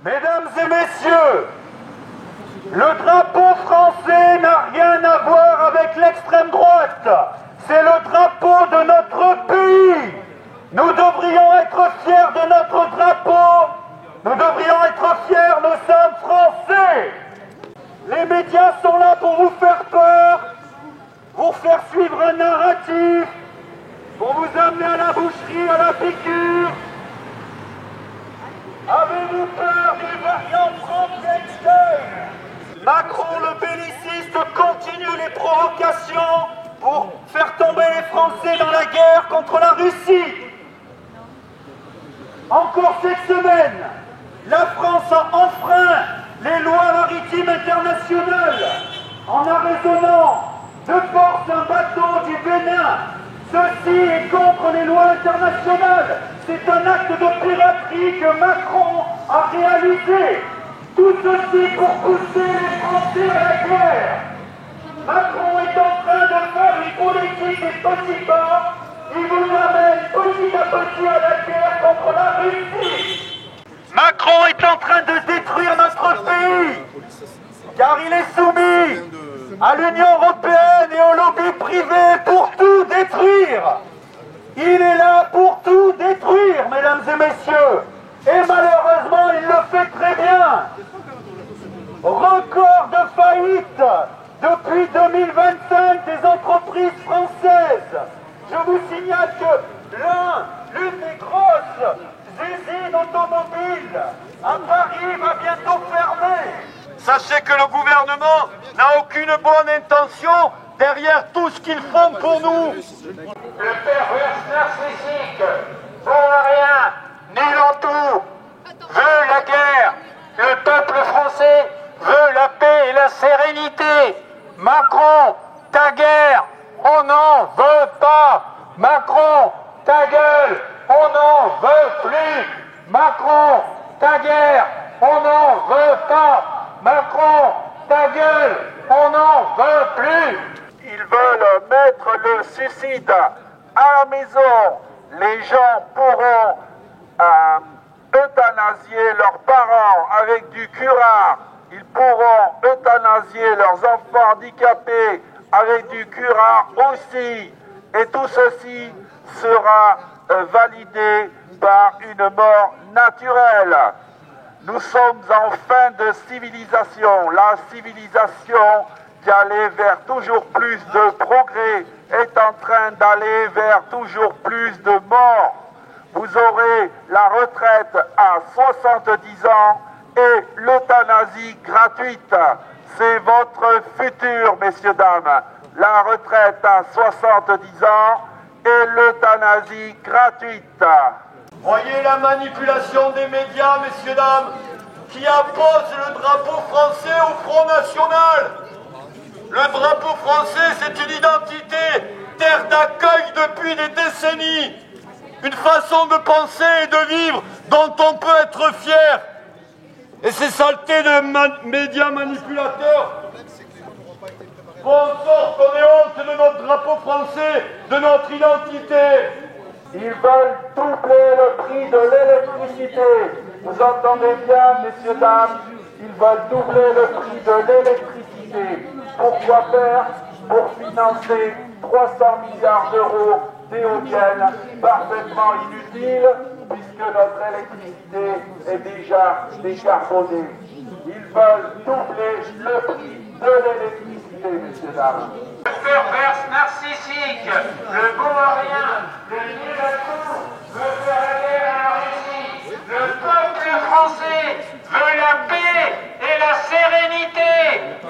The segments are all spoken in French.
Mesdames et messieurs, le drapeau français n'a rien à voir avec l'extrême droite. C'est le drapeau de notre pays. Nous devrions être fiers de notre drapeau. Nous devrions être fiers, nous sommes français. Les médias sont là pour vous faire peur, pour faire suivre un narratif, pour vous amener à la boucherie, à la piqûre. Avez-vous peur des variants Frankenstein? Macron, le belliciste, continue les provocations pour faire tomber les Français dans la guerre contre la Russie. Encore cette semaine, la France a enfreint les lois maritimes internationales en arraisonnant de force un bateau du Bénin. Ceci est contre les lois internationales. C'est un acte de piraterie que Macron a réalisé. Tout ceci pour pousser les Français à la guerre. Macron est en train de faire une politique des petits pas. Il vous amène petit à petit à la guerre contre la Russie. Macron est en train de détruire notre pays, car il est soumis à l'Union européenne et aux lobbies privés pour tout détruire. Il est là pour tout détruire, mesdames et messieurs. Et malheureusement, il le fait très bien. Record de faillite depuis 2025 des entreprises françaises. Je vous signale que l'une des grosses usines automobiles à Paris va bientôt fermer. Sachez que le gouvernement n'a aucune bonne intention derrière tout ce qu'ils font pour nous. Le pervers narcissique, pour rien, nul en tout, veut la guerre. Le peuple français veut la paix et la sérénité. Macron, ta guerre, on n'en veut pas. Macron, ta gueule, on n'en veut plus. Macron, ta guerre, on n'en veut pas. Macron, ta gueule, on n'en veut plus. Ils veulent mettre le suicide à la maison. Les gens pourront euthanasier leurs parents avec du curare. Ils pourront euthanasier leurs enfants handicapés avec du curare aussi. Et tout ceci sera validé par une mort naturelle. Nous sommes en fin de civilisation. La civilisation qui allait vers toujours plus de progrès est en train d'aller vers toujours plus de morts. Vous aurez la retraite à 70 ans et l'euthanasie gratuite. C'est votre futur, messieurs, dames. La retraite à 70 ans et l'euthanasie gratuite. Voyez la manipulation des médias, messieurs, dames, qui appose le drapeau français au Front National. Le drapeau français, c'est une identité, terre d'accueil depuis des décennies. Une façon de penser et de vivre dont on peut être fier. Et ces saletés de médias manipulateurs font en sorte qu'on ait honte de notre drapeau français, de notre identité. Ils veulent doubler le prix de l'électricité. Vous entendez bien, messieurs, dames, ils veulent doubler le prix de l'électricité. Pourquoi faire? Pour financer 300 milliards d'euros d'éoliennes parfaitement inutiles, puisque notre électricité est déjà décarbonée. Ils veulent doubler le prix de l'électricité, messieurs, dames. Le pervers narcissique, le gourien, le nul à tout, veut faire la guerre à la Russie. Le peuple français veut la paix et la sérénité.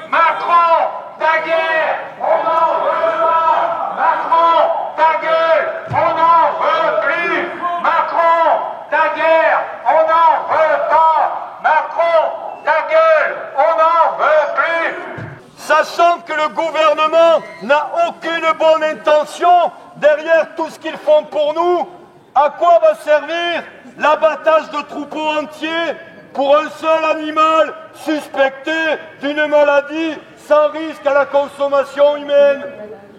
Macron, ta guerre, on n'en veut pas. Macron, ta gueule, on n'en veut plus. Macron, ta guerre, on n'en veut pas. Macron, ta gueule, on n'en veut plus. Sachant que le gouvernement n'a aucune bonne intention derrière tout ce qu'ils font pour nous, à quoi va servir l'abattage de troupeaux entiers pour un seul animal suspecté d'une maladie sans risque à la consommation humaine?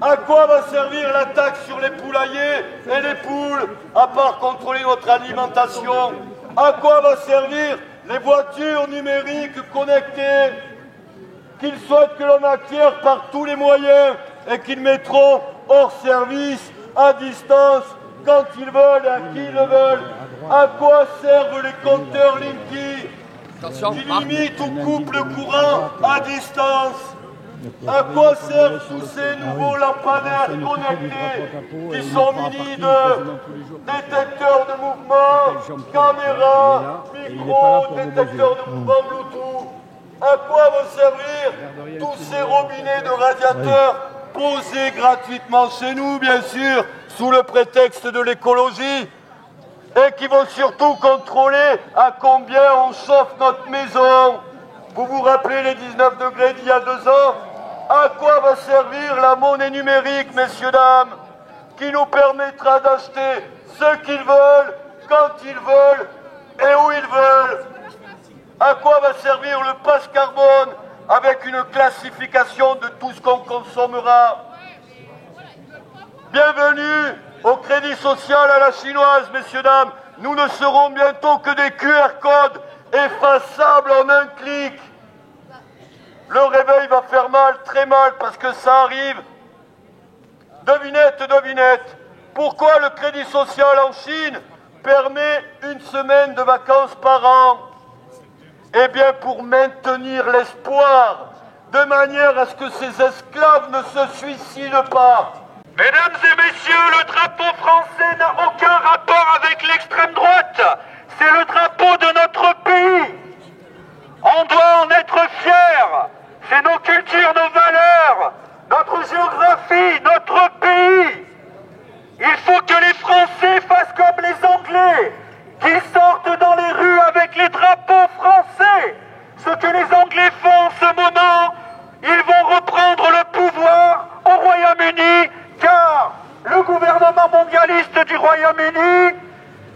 À quoi va servir la taxe sur les poulaillers et les poules, à part contrôler notre alimentation? À quoi va servir les voitures numériques connectées, qu'ils souhaitent que l'on acquiert par tous les moyens et qu'ils mettront hors service, à distance, quand ils veulent et à qui ils le veulent. À quoi servent les compteurs Linky qui limitent ou coupent le courant à distance? À quoi servent tous ces nouveaux lampadaires connectés qui sont munis de détecteurs de mouvement, caméras, micros, détecteurs de mouvement Bluetooth? À quoi vont servir tous ces robinets de radiateurs posés gratuitement chez nous, bien sûr, sous le prétexte de l'écologie, et qui vont surtout contrôler à combien on chauffe notre maison? Vous vous rappelez les 19 degrés d'il y a 2 ans? À quoi va servir la monnaie numérique, messieurs, dames, qui nous permettra d'acheter ce qu'ils veulent, quand ils veulent et où ils veulent? À quoi va servir le passe carbone avec une classification de tout ce qu'on consommera? Bienvenue au crédit social à la chinoise, messieurs, dames. Nous ne serons bientôt que des QR codes effaçables en un clic. Le réveil va faire mal, très mal, parce que ça arrive. Devinette, devinette, pourquoi le crédit social en Chine permet 1 semaine de vacances par an? Eh bien, pour maintenir l'espoir, de manière à ce que ces esclaves ne se suicident pas. Mesdames et messieurs, le drapeau français n'a aucun rapport avec l'extrême droite. C'est le drapeau de notre pays. On doit en être fiers. C'est nos cultures, nos valeurs, notre géographie, notre pays. Il faut que les Français fassent comme les Anglais, qu'ils sortent dans les rues avec les drapeaux français. Ce que les Anglais font en ce moment, ils vont reprendre le pouvoir au Royaume-Uni, car le gouvernement mondialiste du Royaume-Uni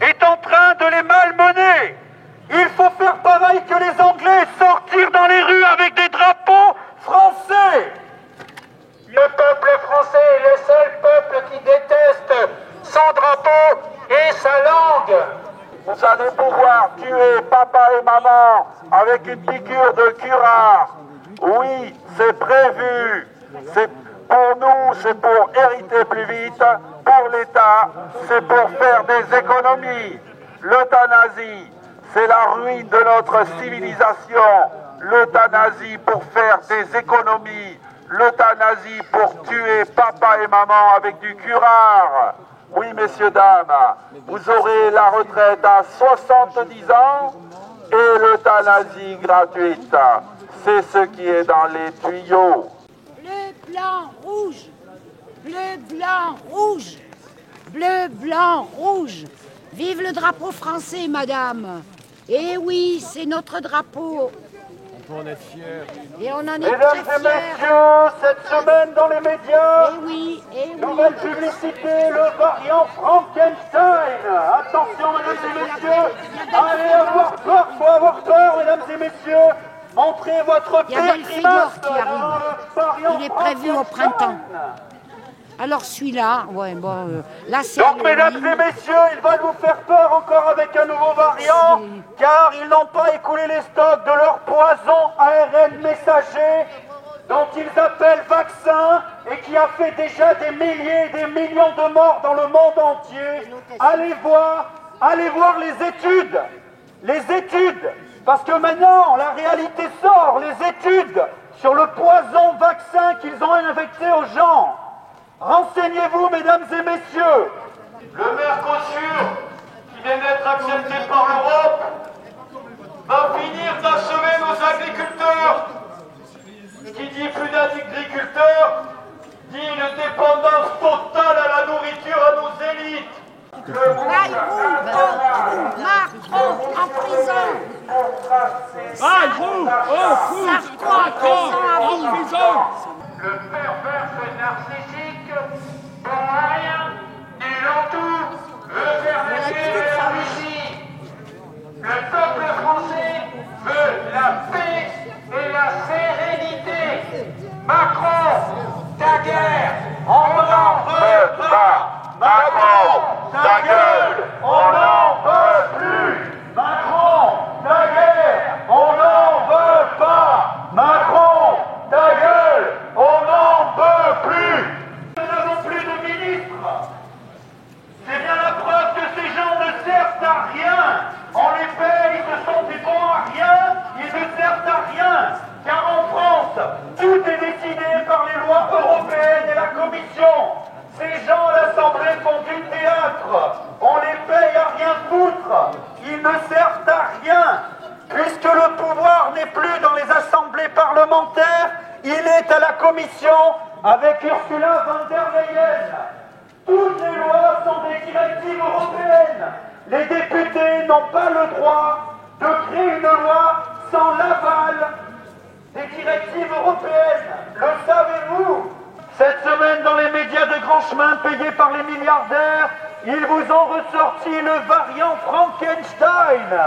est en train de les malmener. Il faut faire pareil que les Anglais, sortir dans les rues avec des drapeaux français. Le peuple français est le seul peuple qui déteste son drapeau et sa langue. Vous allez pouvoir tuer papa et maman avec une piqûre de curare. Oui, c'est prévu. C'est pour nous, c'est pour hériter plus vite. Pour l'État, c'est pour faire des économies. L'euthanasie, c'est la ruine de notre civilisation. L'euthanasie pour faire des économies. L'euthanasie pour tuer papa et maman avec du curare. Oui, messieurs, dames, vous aurez la retraite à 70 ans et l'euthanasie gratuite. C'est ce qui est dans les tuyaux. Bleu, blanc, rouge. Bleu, blanc, rouge. Bleu, blanc, rouge. Vive le drapeau français, madame. Eh oui, c'est notre drapeau. On peut en être fiers. Et on en est Mesdames très et fiers. messieurs, cette semaine dans les médias, Eh oui, eh oui. nouvelle publicité, le variant Frankenstein. Attention, mesdames et messieurs, allez avoir peur, faut avoir peur, mesdames et messieurs. Montrez votre Il y a Belphégor pertinence qui arrive. dans le variant Il est prévu au Frankenstein. printemps. Alors celui-là, ouais, bon, là c'est Donc, mesdames Halloween. et messieurs, ils veulent vous faire peur encore avec un nouveau variant, car ils n'ont pas écoulé les stocks de leur poison ARN messager, dont ils appellent vaccin, et qui a fait déjà des milliers et des millions de morts dans le monde entier. Allez voir les études, parce que maintenant, la réalité sort, les études sur le poison vaccin qu'ils ont injecté aux gens. Renseignez-vous, mesdames et messieurs. Le Mercosur, qui vient d'être accepté par l'Europe, va finir d'achever nos agriculteurs. Qui dit plus d'agriculteurs, dit une dépendance totale à la nourriture à nos élites. Macron en prison. Bayrou, Sarko en prison à vie. Le pervers narcissique, pour rien, nul en tout, veut faire naître la Russie. Le peuple français veut la paix et la sérénité. Macron, ta guerre, on n'en veut pas. Macron, ta gueule, on n'en veut plus. Macron, ta guerre. Puisque le pouvoir n'est plus dans les assemblées parlementaires, il est à la Commission avec Ursula von der Leyen. Toutes les lois sont des directives européennes. Les députés n'ont pas le droit de créer une loi sans l'aval des directives européennes. Le savez-vous? Cette semaine, dans les médias de grand chemin payés par les milliardaires, ils vous ont ressorti le variant Frankenstein.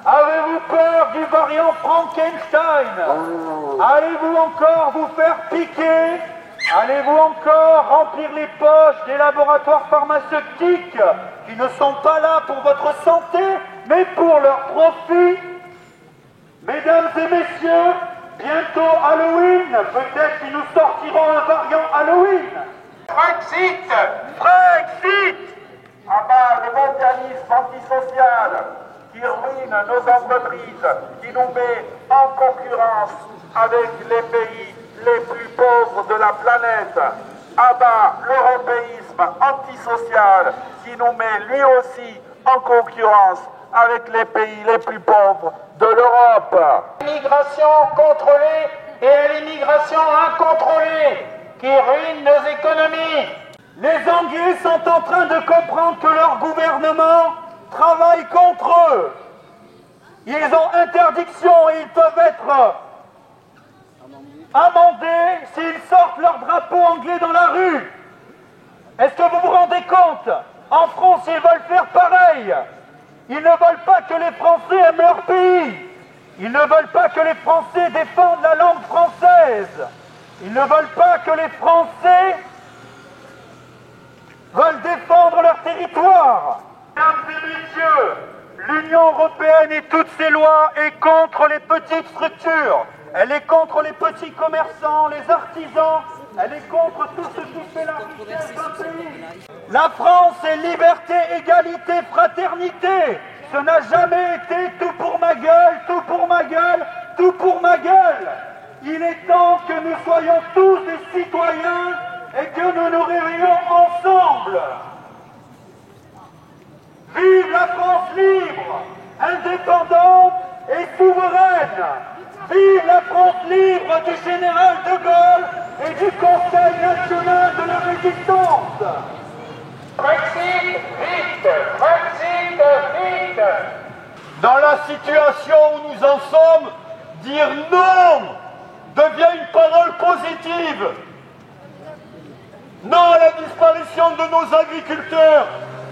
Avez-vous peur du variant Frankenstein? Allez-vous encore vous faire piquer? Allez-vous encore remplir les poches des laboratoires pharmaceutiques qui ne sont pas là pour votre santé, mais pour leur profit? Mesdames et messieurs, bientôt Halloween, peut-être qu'ils nous sortiront un variant Halloween. Brexit! Brexit! À bas le mondialisme antisocial qui ruine nos entreprises, qui nous met en concurrence avec les pays les plus pauvres de la planète. À bas l'européisme antisocial qui nous met lui aussi en concurrence avec les pays les plus pauvres de l'Europe. L'immigration contrôlée et l'immigration incontrôlée qui ruine nos économies. Les Anglais sont en train de comprendre que leur gouvernement travaille contre eux. Ils ont interdiction et ils peuvent être amendés s'ils sortent leur drapeau anglais dans la rue. Est-ce que vous vous rendez compte? En France, ils veulent faire pareil. Ils ne veulent pas que les Français aiment leur pays. Ils ne veulent pas que les Français défendent la langue française. Ils ne veulent pas que les Français veulent défendre leur territoire. Mesdames et messieurs, l'Union européenne et toutes ses lois est contre les petites structures. Elle est contre les petits commerçants, les artisans. Elle est contre tout ce qui fait la richesse d'un pays. La France est liberté, égalité, fraternité. Ce n'a jamais été tout pour ma gueule, tout pour ma gueule, tout pour ma gueule. Il est temps que nous soyons tous des citoyens et que nous nous réveillons ensemble. Vive la France libre, indépendante et souveraine. Vive la France libre du général de Gaulle et du Conseil national de la résistance. Brexit, vite! Brexit, vite! Dans la situation où nous en sommes, dire non devient une parole positive. Non à la disparition de nos agriculteurs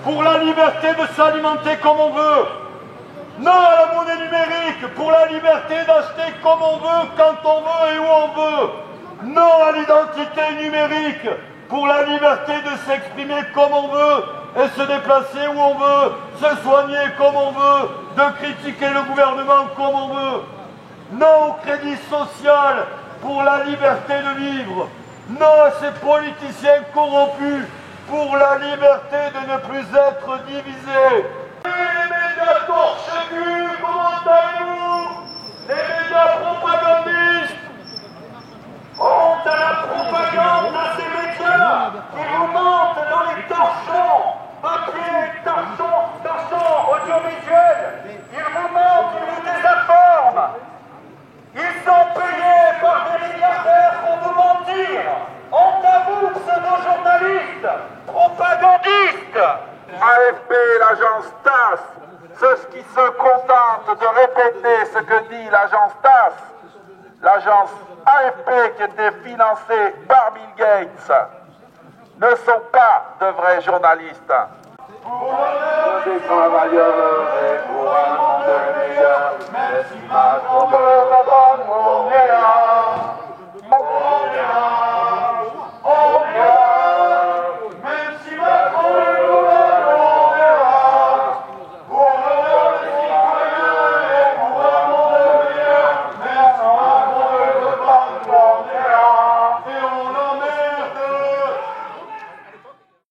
pour la liberté de s'alimenter comme on veut. Non à la monnaie numérique pour la liberté d'acheter comme on veut, quand on veut et où on veut. Non à l'identité numérique pour la liberté de s'exprimer comme on veut et se déplacer où on veut, se soigner comme on veut, de critiquer le gouvernement comme on veut. Non au crédit social pour la liberté de vivre. Non à ces politiciens corrompus pour la liberté de ne plus être divisés. Les médias torche-cul, comment allez-vous? Les médias propagandistes. Honte à la propagande à ces médias qui vous mentent dans les torchons, papier, torchons audiovisuels. Ils vous mentent, ils vous désinforment. Ils sont payés par des milliardaires pour vous mentir. Honte à vous, pseudo-journalistes, propagandistes. AFP, l'agence TASS, ceux qui se contentent de répéter ce que dit l'agence TASS, l'agence AFP qui était financée par Bill Gates, ne sont pas de vrais journalistes. Pour l'honneur des travailleurs et pour un monde meilleur, même si Macron me donne mon meilleur.